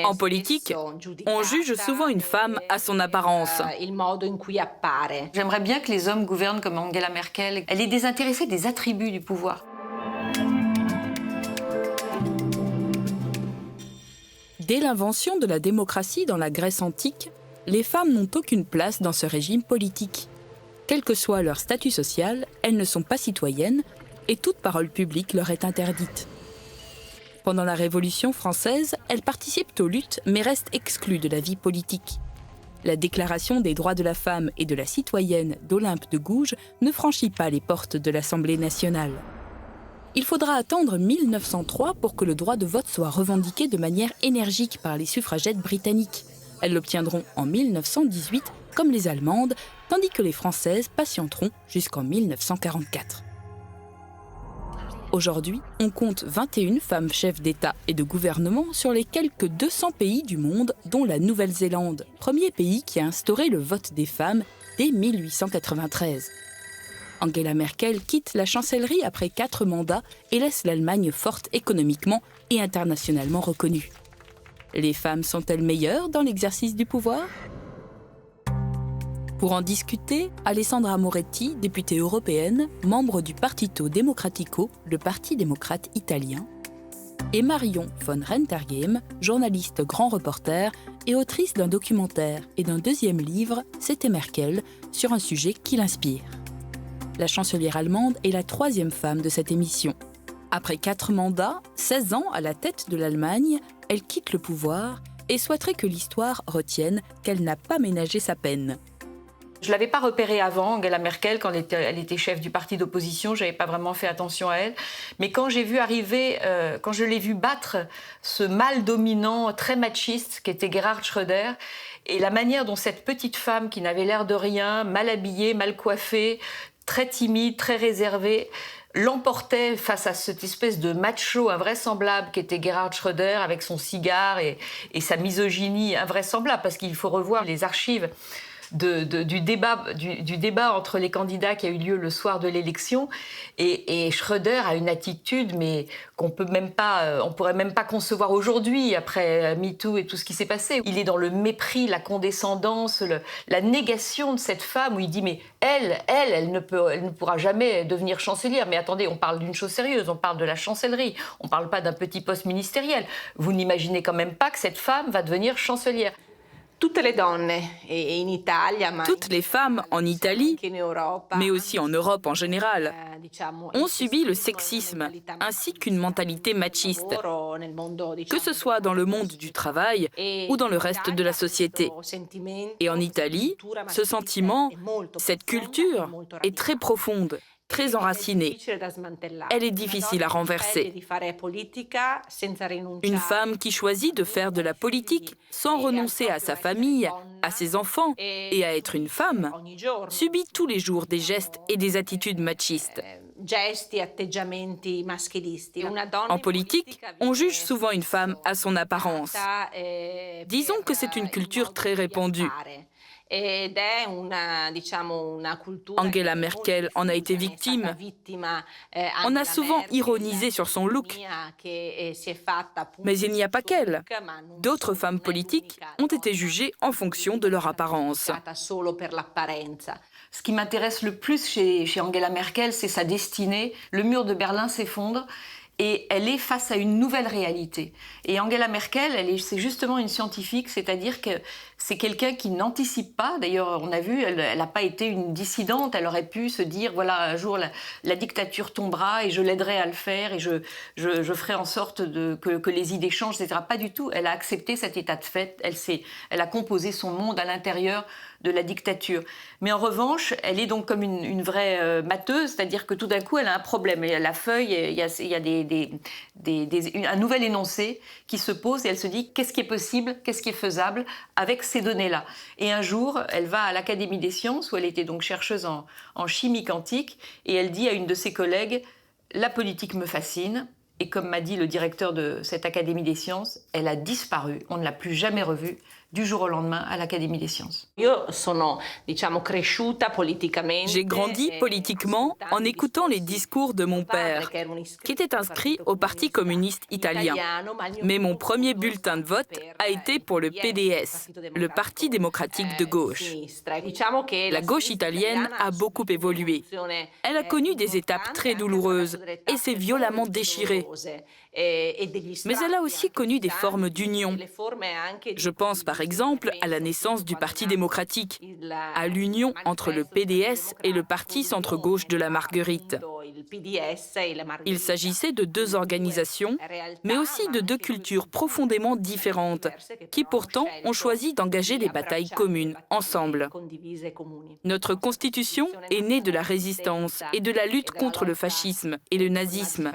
En politique, on juge souvent une femme à son apparence. J'aimerais bien que les hommes gouvernent comme Angela Merkel. Elle est désintéressée des attributs du pouvoir. Dès l'invention de la démocratie dans la Grèce antique, les femmes n'ont aucune place dans ce régime politique. Quel que soit leur statut social, elles ne sont pas citoyennes et toute parole publique leur est interdite. Pendant la Révolution française, elles participent aux luttes mais restent exclues de la vie politique. La Déclaration des droits de la femme et de la citoyenne d'Olympe de Gouges ne franchit pas les portes de l'Assemblée nationale. Il faudra attendre 1903 pour que le droit de vote soit revendiqué de manière énergique par les suffragettes britanniques. Elles l'obtiendront en 1918, comme les Allemandes, tandis que les Françaises patienteront jusqu'en 1944. Aujourd'hui, on compte 21 femmes chefs d'État et de gouvernement sur les quelques 200 pays du monde, dont la Nouvelle-Zélande, premier pays qui a instauré le vote des femmes dès 1893. Angela Merkel quitte la chancellerie après 4 mandats et laisse l'Allemagne forte économiquement et internationalement reconnue. Les femmes sont-elles meilleures dans l'exercice du pouvoir ? Pour en discuter, Alessandra Moretti, députée européenne, membre du Partito Democratico, le parti démocrate italien, et Marion von Rentergem, journaliste grand reporter et autrice d'un documentaire et d'un deuxième livre, C'était Merkel, sur un sujet qui l'inspire. La chancelière allemande est la 3e femme de cette émission. Après 4 mandats, 16 ans à la tête de l'Allemagne, elle quitte le pouvoir et souhaiterait que l'histoire retienne qu'elle n'a pas ménagé sa peine. Je ne l'avais pas repérée avant, Angela Merkel, quand elle était chef du parti d'opposition. Je n'avais pas vraiment fait attention à elle. Mais quand j'ai vu arriver, quand je l'ai vu battre ce mâle dominant très machiste qu'était Gerhard Schröder, et la manière dont cette petite femme qui n'avait l'air de rien, mal habillée, mal coiffée, très timide, très réservée, l'emportait face à cette espèce de macho invraisemblable qu'était Gerhard Schröder avec son cigare et sa misogynie invraisemblable, parce qu'il faut revoir les archives du débat entre les candidats qui a eu lieu le soir de l'élection, et Schröder a une attitude mais on pourrait même pas concevoir aujourd'hui après MeToo et tout ce qui s'est passé. Il est dans le mépris, la condescendance, la négation de cette femme, où il dit mais elle ne pourra jamais devenir chancelière. Mais attendez, on parle d'une chose sérieuse, on parle de la chancellerie, on parle pas d'un petit poste ministériel. Vous n'imaginez quand même pas que cette femme va devenir chancelière. Toutes les femmes en Italie, mais aussi en Europe en général, ont subi le sexisme ainsi qu'une mentalité machiste, que ce soit dans le monde du travail ou dans le reste de la société. Et en Italie, ce sentiment, cette culture est très profonde, très enracinée. Elle est difficile à renverser. Une femme qui choisit de faire de la politique sans renoncer à sa famille, à ses enfants et à être une femme, subit tous les jours des gestes et des attitudes machistes. En politique, on juge souvent une femme à son apparence. Disons que c'est une culture très répandue. Angela Merkel en a été victime. On a souvent ironisé sur son look. Mais il n'y a pas qu'elle. D'autres femmes politiques ont été jugées en fonction de leur apparence. Ce qui m'intéresse le plus chez Angela Merkel, c'est sa destinée. Le mur de Berlin s'effondre. Et elle est face à une nouvelle réalité. Et Angela Merkel, c'est justement une scientifique, c'est-à-dire que c'est quelqu'un qui n'anticipe pas. D'ailleurs, on a vu, elle n'a pas été une dissidente. Elle aurait pu se dire, voilà, un jour, la dictature tombera et je l'aiderai à le faire et je ferai en sorte que les idées changent, etc. Pas du tout. Elle a accepté cet état de fait. Elle a composé son monde à l'intérieur de la dictature. Mais en revanche, elle est donc comme une vraie matheuse, c'est-à-dire que tout d'un coup, elle a un problème. Et la feuille, il y a un nouvel énoncé qui se pose et elle se dit qu'est-ce qui est possible, qu'est-ce qui est faisable avec ces données-là. Et un jour, elle va à l'Académie des sciences, où elle était donc chercheuse en chimie quantique, et elle dit à une de ses collègues « La politique me fascine ». Et comme m'a dit le directeur de cette Académie des sciences, elle a disparu, on ne l'a plus jamais revue. du jour au lendemain à l'Académie des sciences. J'ai grandi politiquement en écoutant les discours de mon père, qui était inscrit au Parti communiste italien. Mais mon premier bulletin de vote a été pour le PDS, le Parti démocratique de gauche. La gauche italienne a beaucoup évolué. Elle a connu des étapes très douloureuses et s'est violemment déchirée. Mais elle a aussi connu des formes d'union. Je pense par exemple à la naissance du Parti démocratique, à l'union entre le PDS et le Parti centre-gauche de la Marguerite. Il s'agissait de deux organisations, mais aussi de deux cultures profondément différentes, qui pourtant ont choisi d'engager des batailles communes, ensemble. Notre constitution est née de la résistance et de la lutte contre le fascisme et le nazisme.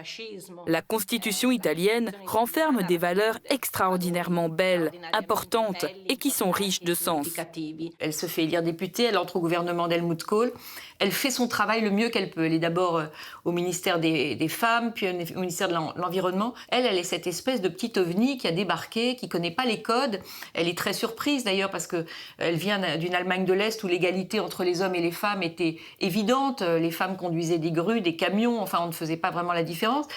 La constitution italienne renferme des valeurs extraordinairement belles, importantes et qui sont riches de sens. Elle se fait élire députée, elle entre au gouvernement d'Helmut Kohl. Elle fait son travail le mieux qu'elle peut. Elle est d'abord au ministère des Femmes, puis au ministère de l'Environnement. Elle est cette espèce de petite ovni qui a débarqué, qui ne connaît pas les codes. Elle est très surprise d'ailleurs parce qu'elle vient d'une Allemagne de l'Est où l'égalité entre les hommes et les femmes était évidente. Les femmes conduisaient des grues, des camions, enfin on ne faisait pas vraiment la différence.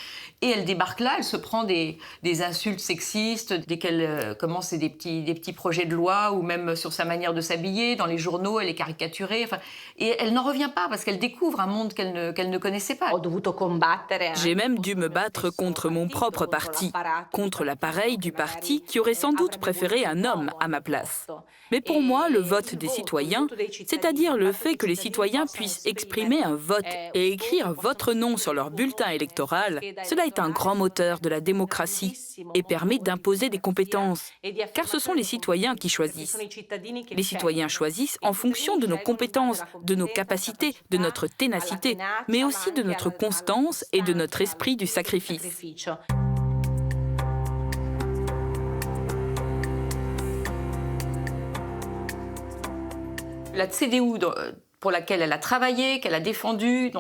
Et elle débarque là, elle se prend des insultes sexistes dès qu'elle commence des petits projets de loi ou même sur sa manière de s'habiller. Dans les journaux, elle est caricaturée. Enfin, et elle n'en revient pas parce qu'elle découvre un monde qu'elle ne connaissait pas. J'ai même dû me battre contre mon propre parti, contre l'appareil du parti qui aurait sans doute préféré un homme à ma place. Mais pour moi, le vote des citoyens, c'est-à-dire le fait que les citoyens puissent exprimer un vote et écrire votre nom sur leur bulletin électoral, cela est un grand moteur de la démocratie et permet d'imposer des compétences, car ce sont les citoyens qui choisissent. Les citoyens choisissent en fonction de nos compétences, de nos capacités, de notre ténacité, mais aussi de notre constance et de notre esprit du sacrifice. La CDU, pour laquelle elle a travaillé, qu'elle a défendue,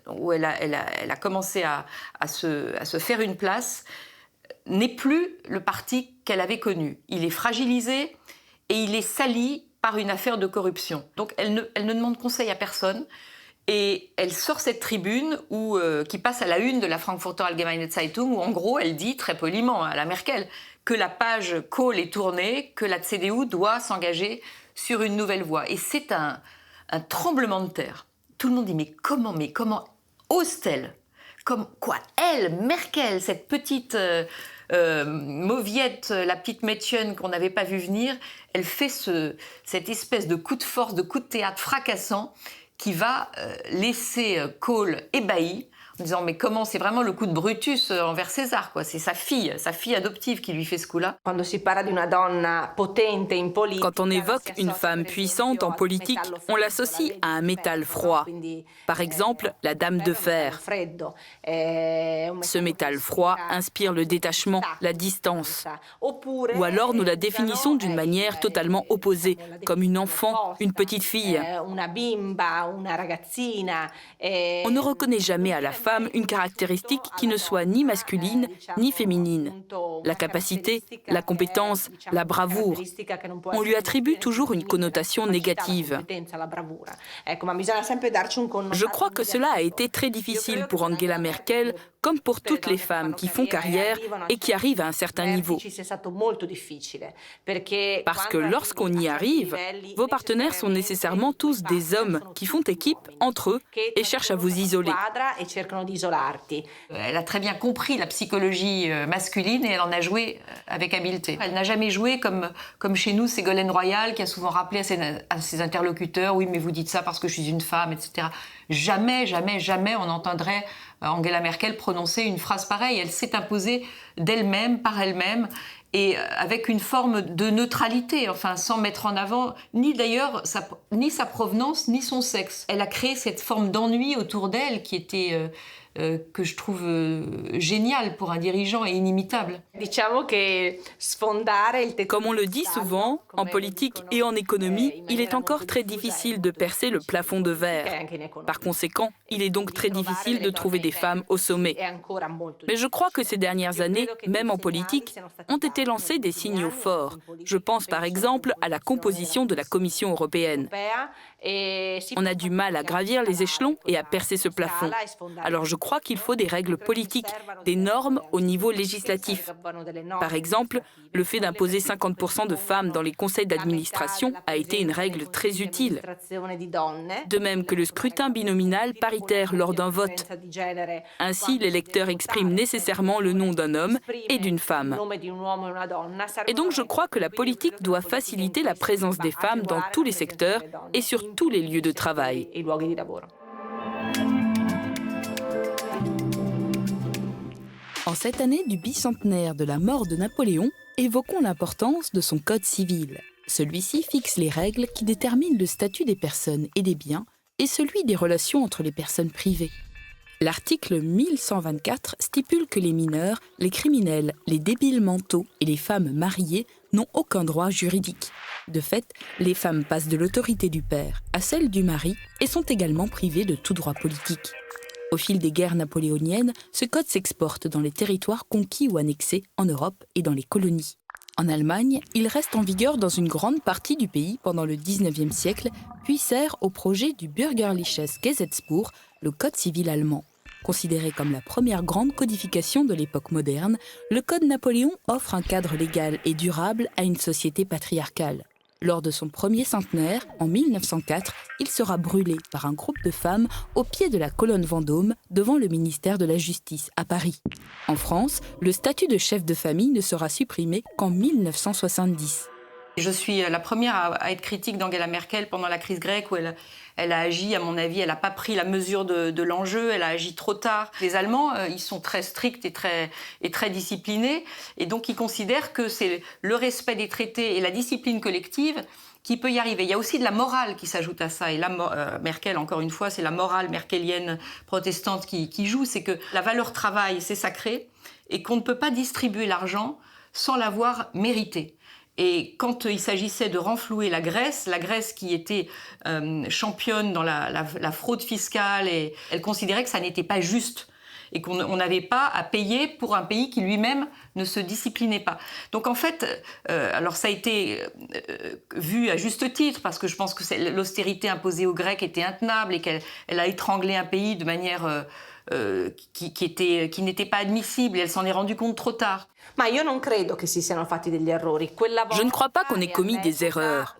où elle a commencé à se faire une place, n'est plus le parti qu'elle avait connu. Il est fragilisé et il est sali par une affaire de corruption. Donc elle ne demande conseil à personne et elle sort cette tribune qui passe à la une de la Frankfurter Allgemeine Zeitung où en gros elle dit très poliment à la Merkel que la page Kohl est tournée, que la CDU doit s'engager sur une nouvelle voie. Et c'est un tremblement de terre. Tout le monde dit mais comment ose-t-elle? Quoi, elle, Merkel, cette petite mauviette, la petite Mädchen qu'on n'avait pas vu venir, elle fait cette espèce de coup de force, de coup de théâtre fracassant qui va laisser Kohl ébahi en disant mais comment, c'est vraiment le coup de Brutus envers César, quoi. C'est sa fille adoptive qui lui fait ce coup-là. Quand on évoque une femme puissante en politique, on l'associe à un métal froid. Par exemple, la dame de fer. Ce métal froid inspire le détachement, la distance. Ou alors nous la définissons d'une manière totalement opposée, comme une enfant, une petite fille. On ne reconnaît jamais à la femme une caractéristique qui ne soit ni masculine ni féminine. La capacité, la compétence, la bravoure. On lui attribue toujours une connotation négative. Je crois que cela a été très difficile pour Angela Merkel, comme pour toutes les femmes qui font carrière et qui arrivent à un certain niveau. Parce que lorsqu'on y arrive, vos partenaires sont nécessairement tous des hommes qui font équipe entre eux et cherchent à vous isoler. Elle a très bien compris la psychologie masculine et elle en a joué avec habileté. Elle n'a jamais joué comme chez nous Ségolène Royal qui a souvent rappelé à ses interlocuteurs « Oui, mais vous dites ça parce que je suis une femme, etc. » Jamais, jamais, jamais on entendrait Angela Merkel prononcer une phrase pareille. Elle s'est imposée d'elle-même, par elle-même, et avec une forme de neutralité, enfin sans mettre en avant ni sa provenance, ni son sexe. Elle a créé cette forme d'ennui autour d'elle qui était que je trouve génial pour un dirigeant et inimitable. Comme on le dit souvent, en politique et en économie, il est encore très difficile de percer le plafond de verre. Par conséquent, il est donc très difficile de trouver des femmes au sommet. Mais je crois que ces dernières années, même en politique, ont été lancés des signaux forts. Je pense par exemple à la composition de la Commission européenne. On a du mal à gravir les échelons et à percer ce plafond. Alors je crois qu'il faut des règles politiques, des normes au niveau législatif. Par exemple, le fait d'imposer 50% de femmes dans les conseils d'administration a été une règle très utile. De même que le scrutin binominal paritaire lors d'un vote. Ainsi, l'électeur exprime nécessairement le nom d'un homme et d'une femme. Et donc je crois que la politique doit faciliter la présence des femmes dans tous les secteurs et sur tous les lieux de travail. En cette année du bicentenaire de la mort de Napoléon, évoquons l'importance de son code civil. Celui-ci fixe les règles qui déterminent le statut des personnes et des biens et celui des relations entre les personnes privées. L'article 1124 stipule que les mineurs, les criminels, les débiles mentaux et les femmes mariées n'ont aucun droit juridique. De fait, les femmes passent de l'autorité du père à celle du mari et sont également privées de tout droit politique. Au fil des guerres napoléoniennes, ce code s'exporte dans les territoires conquis ou annexés en Europe et dans les colonies. En Allemagne, il reste en vigueur dans une grande partie du pays pendant le XIXe siècle, puis sert au projet du Bürgerliches Gesetzbuch, le code civil allemand. Considéré comme la première grande codification de l'époque moderne, le code Napoléon offre un cadre légal et durable à une société patriarcale. Lors de son premier centenaire, en 1904, il sera brûlé par un groupe de femmes au pied de la colonne Vendôme devant le ministère de la Justice à Paris. En France, le statut de chef de famille ne sera supprimé qu'en 1970. Je suis la première à être critique d'Angela Merkel pendant la crise grecque où elle a agi, à mon avis, elle n'a pas pris la mesure de l'enjeu, elle a agi trop tard. Les Allemands, ils sont très stricts et très disciplinés et donc ils considèrent que c'est le respect des traités et la discipline collective qui peut y arriver. Il y a aussi de la morale qui s'ajoute à ça. Et là, Merkel, encore une fois, c'est la morale merkelienne protestante qui joue. C'est que la valeur travail, c'est sacré et qu'on ne peut pas distribuer l'argent sans l'avoir mérité. Et quand il s'agissait de renflouer la Grèce qui était championne dans la fraude fiscale, et elle considérait que ça n'était pas juste et qu'on n'avait pas à payer pour un pays qui lui-même ne se disciplinait pas. Donc en fait, alors ça a été vu à juste titre, parce que je pense que l'austérité imposée aux Grecs était intenable et qu'elle a étranglé un pays de manière qui n'était pas admissible, et elle s'en est rendue compte trop tard. Je ne crois pas qu'on ait commis des erreurs.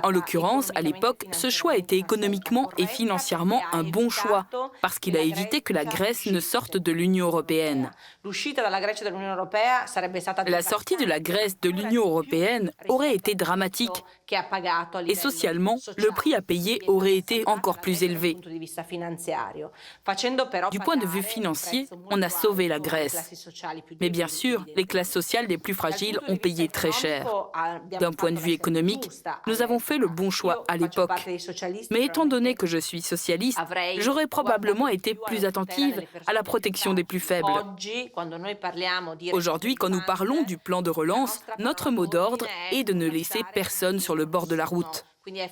En l'occurrence, à l'époque, ce choix était économiquement et financièrement un bon choix, parce qu'il a évité que la Grèce ne sorte de l'Union européenne. La sortie de la Grèce de l'Union européenne aurait été dramatique, et socialement, le prix à payer aurait été encore plus élevé. Du point de vue financier, on a sauvé la Grèce. Mais bien sûr, les classes sociales les plus fragiles ont payé très cher. D'un point de vue économique, nous avons fait le bon choix à l'époque. Mais étant donné que je suis socialiste, j'aurais probablement été plus attentive à la protection des plus faibles. Aujourd'hui, quand nous parlons du plan de relance, notre mot d'ordre est de ne laisser personne sur le bord de la route.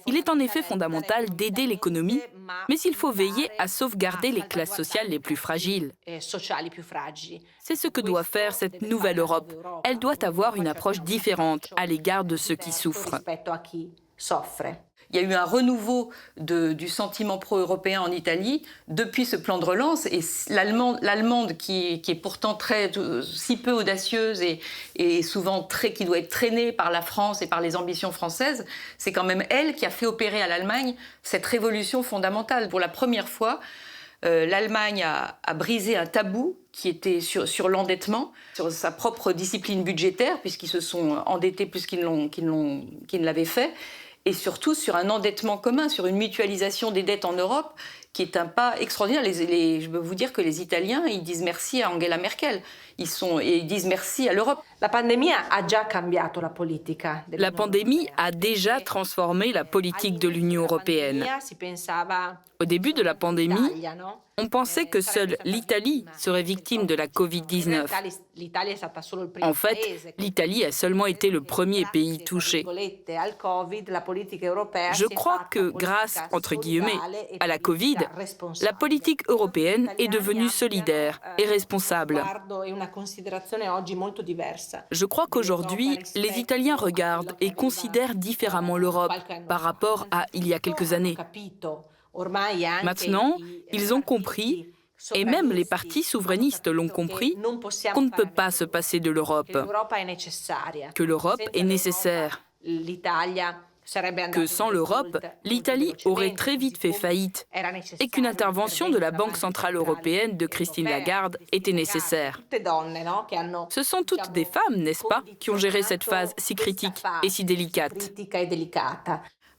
Il est en effet fondamental d'aider l'économie, mais il faut veiller à sauvegarder les classes sociales les plus fragiles. C'est ce que doit faire cette nouvelle Europe. Elle doit avoir une approche différente à l'égard de ceux qui souffrent. Il y a eu un renouveau du sentiment pro-européen en Italie depuis ce plan de relance, et l'Allemande qui est pourtant si peu audacieuse et souvent qui doit être traînée par la France et par les ambitions françaises, c'est quand même elle qui a fait opérer à l'Allemagne cette révolution fondamentale. Pour la première fois, l'Allemagne a brisé un tabou qui était sur l'endettement, sur sa propre discipline budgétaire, puisqu'ils se sont endettés plus qu'ils ne l'avaient fait, et surtout sur un endettement commun, sur une mutualisation des dettes en Europe, qui est un pas extraordinaire. Je peux vous dire que les Italiens, ils disent merci à Angela Merkel. Ils disent merci à l'Europe. La pandémie a déjà transformé la politique de l'Union européenne. Au début de la pandémie, on pensait que seule l'Italie serait victime de la Covid-19. En fait, l'Italie a seulement été le premier pays touché. Je crois que grâce, entre guillemets, à la Covid, la politique européenne est devenue solidaire et responsable. Je crois qu'aujourd'hui, les Italiens regardent et considèrent différemment l'Europe par rapport à il y a quelques années. Maintenant, ils ont compris, et même les partis souverainistes l'ont compris, qu'on ne peut pas se passer de l'Europe, que l'Europe est nécessaire, que sans l'Europe, l'Italie aurait très vite fait faillite et qu'une intervention de la Banque centrale européenne de Christine Lagarde était nécessaire. Ce sont toutes des femmes, n'est-ce pas, qui ont géré cette phase si critique et si délicate.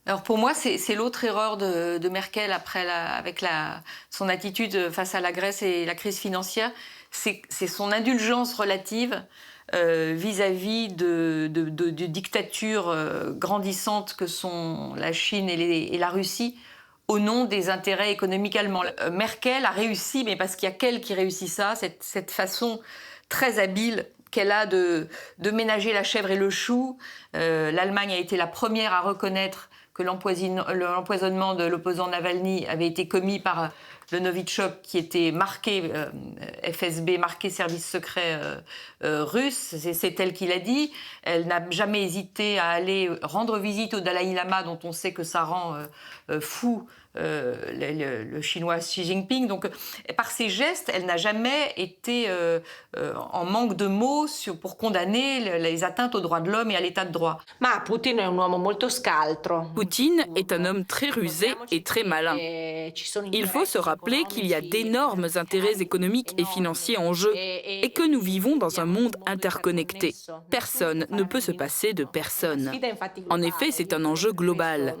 Alors pour moi, c'est l'autre erreur de Merkel avec son attitude face à la Grèce et la crise financière, c'est son indulgence relative vis-à-vis de dictatures grandissantes que sont la Chine et la Russie au nom des intérêts économiques allemands. Merkel a réussi, mais parce qu'il y a qu'elle qui réussit ça, cette façon très habile qu'elle a de ménager la chèvre et le chou. L'Allemagne a été la première à reconnaître que l'empoisonnement de l'opposant Navalny avait été commis par le Novichok, qui était marqué FSB, marqué service secret russe. C'est elle qui l'a dit. Elle n'a jamais hésité à aller rendre visite au Dalai Lama, dont on sait que ça rend fou le chinois Xi Jinping. Donc, par ses gestes, elle n'a jamais été en manque de mots pour condamner les atteintes aux droits de l'homme et à l'état de droit. Poutine est un homme très rusé et très malin. Il faut se rappeler qu'il y a d'énormes intérêts économiques et financiers en jeu et que nous vivons dans un monde interconnecté. Personne ne peut se passer de personne. En effet, c'est un enjeu global.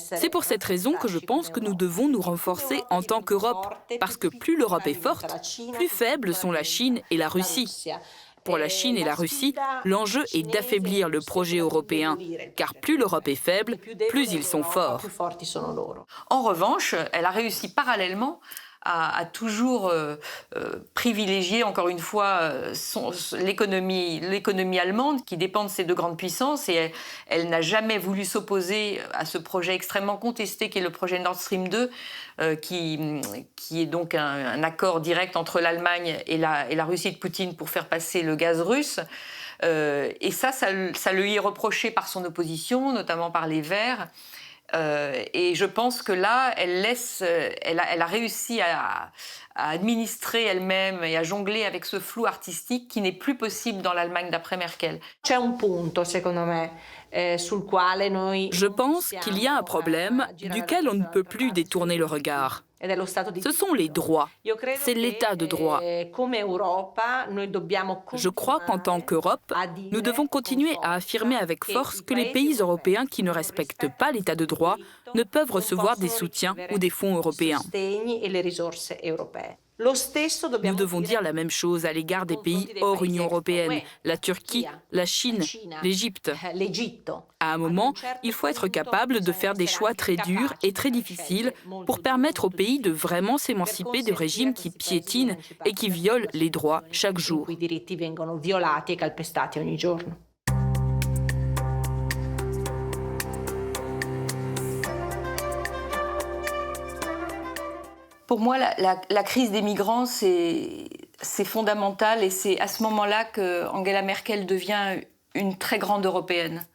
C'est pour cette raison que je pense que nous devons nous renforcer en tant qu'Europe, parce que plus l'Europe est forte, plus faibles sont la Chine et la Russie. Pour la Chine et la Russie, l'enjeu est d'affaiblir le projet européen, car plus l'Europe est faible, plus ils sont forts. En revanche, elle a réussi parallèlement à toujours privilégier, encore une fois, l'économie allemande, qui dépend de ces deux grandes puissances, et elle n'a jamais voulu s'opposer à ce projet extrêmement contesté qui est le projet Nord Stream 2, qui est donc un accord direct entre l'Allemagne et la Russie de Poutine pour faire passer le gaz russe. Et ça lui est reproché par son opposition, notamment par les Verts. Et je pense que là, elle a réussi à administrer elle-même et à jongler avec ce flou artistique qui n'est plus possible dans l'Allemagne d'après Merkel. Je pense qu'il y a un problème duquel on ne peut plus détourner le regard. Ce sont les droits. C'est l'état de droit. Je crois qu'en tant qu'Europe, nous devons continuer à affirmer avec force que les pays européens qui ne respectent pas l'état de droit ne peuvent recevoir des soutiens ou des fonds européens. Nous devons dire la même chose à l'égard des pays hors Union européenne, la Turquie, la Chine, l'Égypte. À un moment, il faut être capable de faire des choix très durs et très difficiles pour permettre aux pays de vraiment s'émanciper de régimes qui piétinent et qui violent les droits chaque jour. Pour moi, la crise des migrants, c'est fondamental et c'est à ce moment-là que Angela Merkel devient une très grande européenne.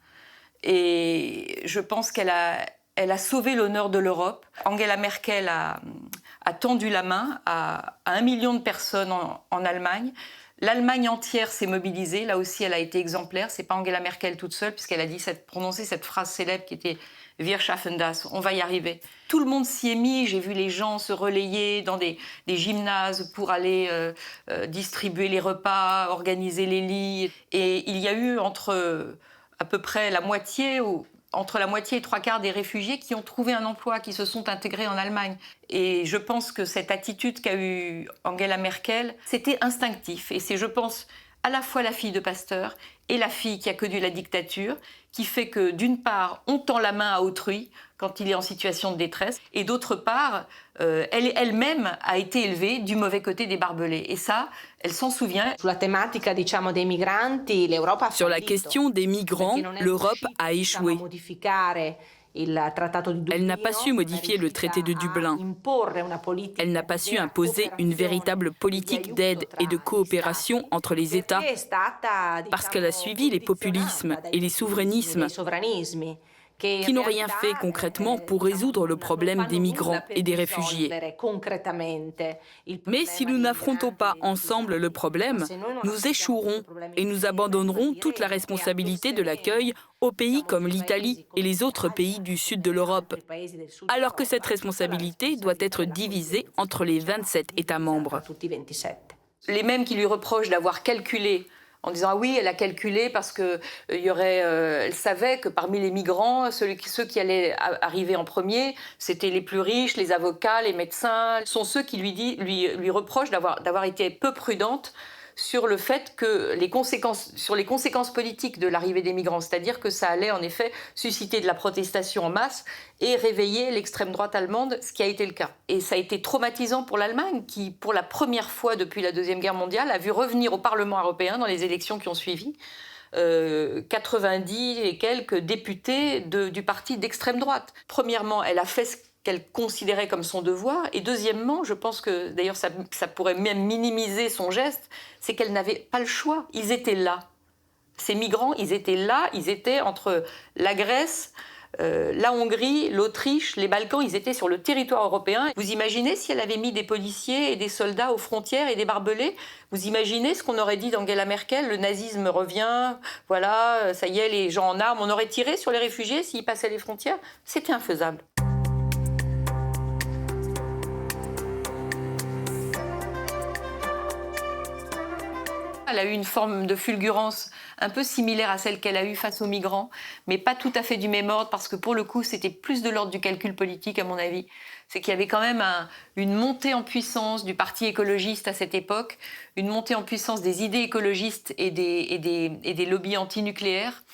Et je pense qu'elle a sauvé l'honneur de l'Europe. Angela Merkel a tendu la main à 1 million de personnes en Allemagne. L'Allemagne entière s'est mobilisée. Là aussi, elle a été exemplaire. C'est pas Angela Merkel toute seule, puisqu'elle a prononcé cette phrase célèbre qui était « Wir schaffen das », on va y arriver. Tout le monde s'y est mis. J'ai vu les gens se relayer dans des gymnases pour aller distribuer les repas, organiser les lits. Et il y a eu entre à peu près entre la moitié et 3/4 des réfugiés qui ont trouvé un emploi, qui se sont intégrés en Allemagne. Et je pense que cette attitude qu'a eue Angela Merkel, c'était instinctif. Et c'est, je pense, à la fois la fille de Pasteur et la fille qui a connu la dictature, qui fait que d'une part, on tend la main à autrui quand il est en situation de détresse, et d'autre part, elle-même a été élevée du mauvais côté des barbelés. Et ça, elle s'en souvient. Sur la question des migrants, l'Europe a échoué. Elle n'a pas su modifier le traité de Dublin. Elle n'a pas su imposer une véritable politique d'aide et de coopération entre les États parce qu'elle a suivi les populismes et les souverainismes qui n'ont rien fait concrètement pour résoudre le problème des migrants et des réfugiés. Mais si nous n'affrontons pas ensemble le problème, nous échouerons et nous abandonnerons toute la responsabilité de l'accueil aux pays comme l'Italie et les autres pays du sud de l'Europe, alors que cette responsabilité doit être divisée entre les 27 États membres. Les mêmes qui lui reprochent d'avoir calculé en disant « Ah oui, elle a calculé parce elle savait que parmi les migrants, ceux qui allaient arriver en premier, c'était les plus riches, les avocats, les médecins. » Ce sont ceux qui lui reprochent d'avoir été peu prudente sur le fait que sur les conséquences politiques de l'arrivée des migrants, c'est-à-dire que ça allait en effet susciter de la protestation en masse et réveiller l'extrême droite allemande, ce qui a été le cas. Et ça a été traumatisant pour l'Allemagne, qui, pour la première fois depuis la Deuxième Guerre mondiale, a vu revenir au Parlement européen, dans les élections qui ont suivi, 90 et quelques députés du parti d'extrême droite. Premièrement, elle a fait ce qu'elle considérait comme son devoir. Et deuxièmement, je pense que d'ailleurs ça pourrait même minimiser son geste, c'est qu'elle n'avait pas le choix. Ils étaient là. Ces migrants, ils étaient là, ils étaient entre la Grèce, la Hongrie, l'Autriche, les Balkans, ils étaient sur le territoire européen. Vous imaginez si elle avait mis des policiers et des soldats aux frontières et des barbelés? Vous imaginez ce qu'on aurait dit d'Angela Merkel? Le nazisme revient, voilà, ça y est, les gens en armes. On aurait tiré sur les réfugiés s'ils passaient les frontières? C'était infaisable. Elle a eu une forme de fulgurance un peu similaire à celle qu'elle a eue face aux migrants, mais pas tout à fait du même ordre, parce que pour le coup, c'était plus de l'ordre du calcul politique, à mon avis. C'est qu'il y avait quand même une montée en puissance du parti écologiste à cette époque, une montée en puissance des idées écologistes et des lobbies antinucléaires.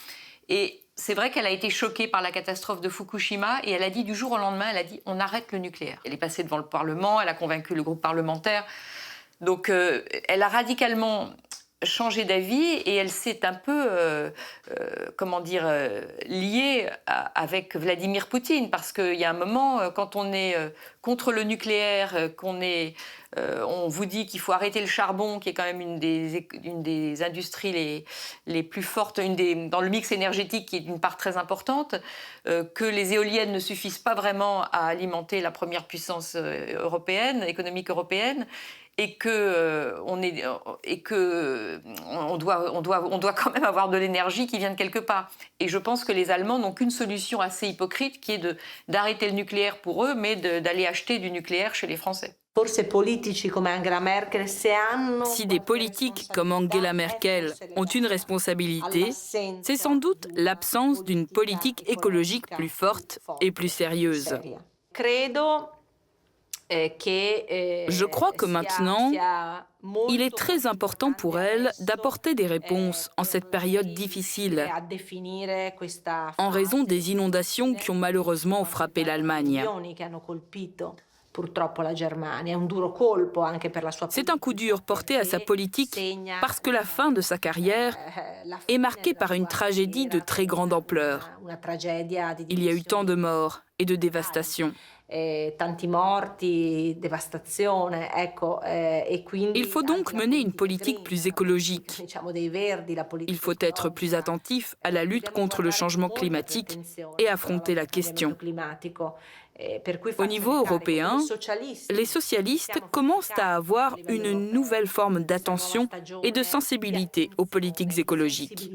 Et c'est vrai qu'elle a été choquée par la catastrophe de Fukushima et elle a dit du jour au lendemain, elle a dit on arrête le nucléaire. Elle est passée devant le Parlement, elle a convaincu le groupe parlementaire. Donc elle a radicalement changé d'avis et elle s'est un peu, liée avec Vladimir Poutine, parce qu'il y a un moment, quand on est contre le nucléaire, on vous dit qu'il faut arrêter le charbon, qui est quand même une des industries les plus fortes, dans le mix énergétique, qui est une part très importante, que les éoliennes ne suffisent pas vraiment à alimenter la première puissance économique européenne, et on doit quand même avoir de l'énergie qui vient de quelque part. Et je pense que les Allemands n'ont qu'une solution assez hypocrite, qui est d'arrêter le nucléaire pour eux, mais d'aller acheter du nucléaire chez les Français. Si des politiques comme Angela Merkel ont une responsabilité, c'est sans doute l'absence d'une politique écologique plus forte et plus sérieuse. Je crois que maintenant, il est très important pour elle d'apporter des réponses en cette période difficile, en raison des inondations qui ont malheureusement frappé l'Allemagne. C'est un coup dur porté à sa politique parce que la fin de sa carrière est marquée par une tragédie de très grande ampleur. Il y a eu tant de morts et de dévastations. Il faut donc mener une politique plus écologique. Il faut être plus attentif à la lutte contre le changement climatique et affronter la question. Au niveau européen, les socialistes commencent à avoir une nouvelle forme d'attention et de sensibilité aux politiques écologiques.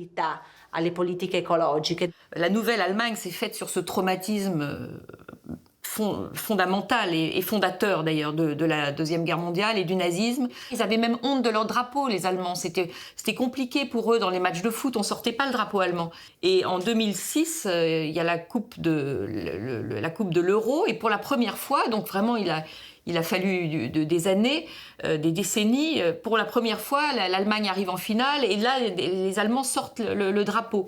La nouvelle Allemagne s'est faite sur ce traumatisme fondamental et fondateur d'ailleurs de la Deuxième Guerre mondiale et du nazisme. Ils avaient même honte de leur drapeau, les Allemands. C'était compliqué pour eux dans les matchs de foot, on sortait pas le drapeau allemand. Et en 2006, il y a la coupe de l'Euro, et pour la première fois, donc vraiment il Il a fallu des années, des décennies. Pour la première fois, l'Allemagne arrive en finale et là, les Allemands sortent le drapeau.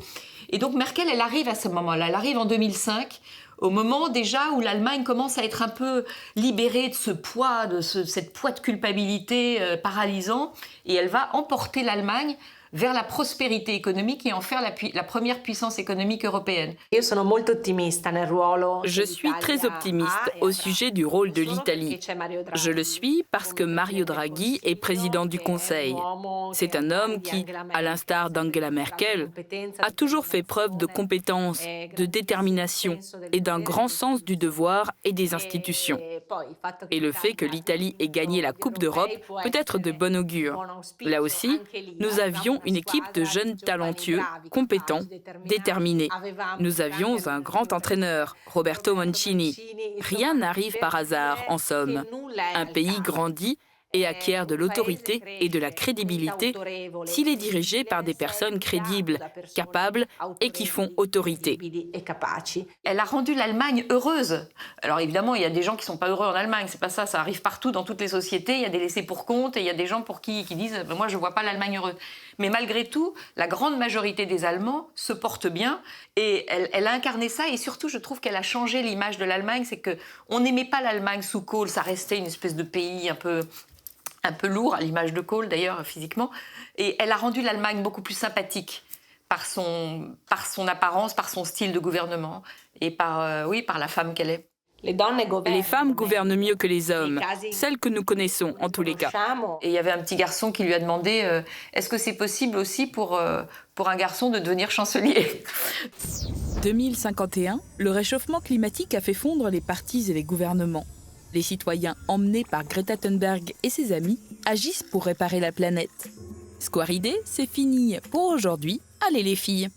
Et donc Merkel, elle arrive à ce moment-là. Elle arrive en 2005, au moment déjà où l'Allemagne commence à être un peu libérée de ce poids, cette poids de culpabilité paralysant. Et elle va emporter l'Allemagne vers la prospérité économique et en faire la première puissance économique européenne. Je suis très optimiste au sujet du rôle de l'Italie. Je le suis parce que Mario Draghi est président du Conseil. C'est un homme qui, à l'instar d'Angela Merkel, a toujours fait preuve de compétence, de détermination et d'un grand sens du devoir et des institutions. Et le fait que l'Italie ait gagné la Coupe d'Europe peut être de bon augure. Là aussi, nous avions une équipe de jeunes talentueux, compétents, déterminés. Nous avions un grand entraîneur, Roberto Mancini. Rien n'arrive par hasard, en somme. Un pays grandit et acquiert de l'autorité et de la crédibilité s'il est dirigé par des personnes crédibles, capables et qui font autorité. Elle a rendu l'Allemagne heureuse. Alors évidemment, il y a des gens qui ne sont pas heureux en Allemagne, c'est pas ça, ça arrive partout dans toutes les sociétés, il y a des laissés pour compte et il y a des gens pour qui disent « moi je ne vois pas l'Allemagne heureuse ». Mais malgré tout, la grande majorité des Allemands se portent bien et elle a incarné ça et surtout je trouve qu'elle a changé l'image de l'Allemagne, c'est qu'on n'aimait pas l'Allemagne sous Kohl, ça restait une espèce de pays un peu lourd, à l'image de Kohl d'ailleurs, physiquement. Et elle a rendu l'Allemagne beaucoup plus sympathique par son apparence, par son style de gouvernement et par la femme qu'elle est. Les femmes gouvernent mieux que les hommes, celles que nous connaissons en tous les cas. Et il y avait un petit garçon qui lui a demandé est-ce que c'est possible aussi pour un garçon de devenir chancelier ? 2051, le réchauffement climatique a fait fondre les partis et les gouvernements. Les citoyens emmenés par Greta Thunberg et ses amis agissent pour réparer la planète. Square Idée, c'est fini pour aujourd'hui. Allez les filles!